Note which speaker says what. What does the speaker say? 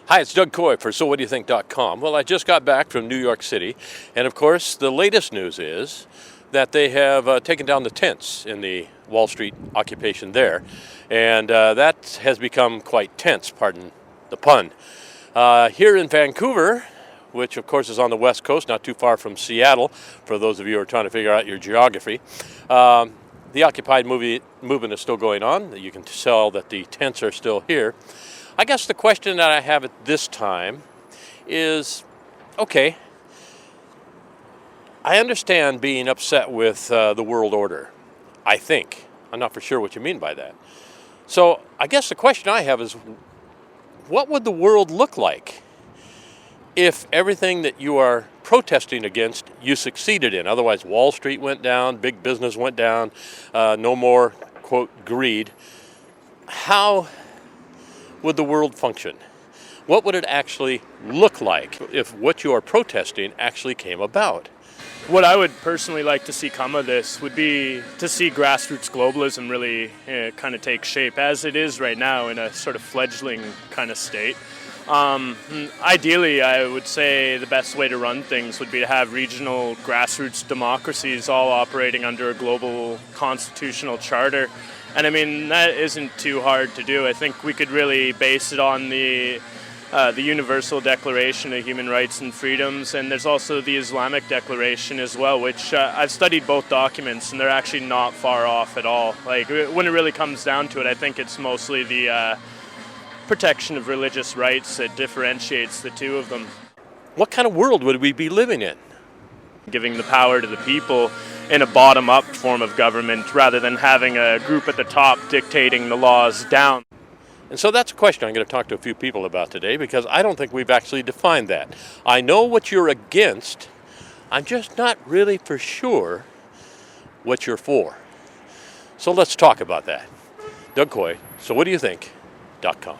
Speaker 1: Hi, it's Doug Coy for SoWhatDoYouThink.com. Well, I just got back from New York City, and of course, the latest news is that they have taken down the tents in the Wall Street occupation there, and that has become quite tense, pardon the pun. Here in Vancouver, which of course is on the west coast, not too far from Seattle, for those of you who are trying to figure out your geography, the Occupy movement is still going on. You can tell that the tents are still here. I guess the question that I have at this time is, okay, I understand being upset with the world order, I think. I'm not for sure what you mean by that. So I guess the question I have is, what would the world look like if everything that you are protesting against you succeeded in? Otherwise, Wall Street went down, big business went down, no more, quote, greed. How would the world function? What would it actually look like if what you are protesting actually came about?
Speaker 2: What I would personally like to see come of this would be to see grassroots globalism really kind of take shape, as it is right now in a sort of fledgling kind of state. Ideally, I would say the best way to run things would be to have regional grassroots democracies all operating under a global constitutional charter. And I mean, that isn't too hard to do. I think we could really base it on the Universal Declaration of Human Rights and Freedoms, and there's also the Islamic Declaration as well, which I've studied both documents, and they're actually not far off at all. Like, when it really comes down to it, I think it's mostly the protection of religious rights that differentiates the two of them.
Speaker 1: What kind of world would we be living in?
Speaker 2: Giving the power to the people in a bottom-up form of government rather than having a group at the top dictating the laws down.
Speaker 1: And so that's a question I'm going to talk to a few people about today, because I don't think we've actually defined that. I know what you're against. I'm just not really for sure what you're for. So let's talk about that. Doug Coy, SoWhatDoYouThink.com.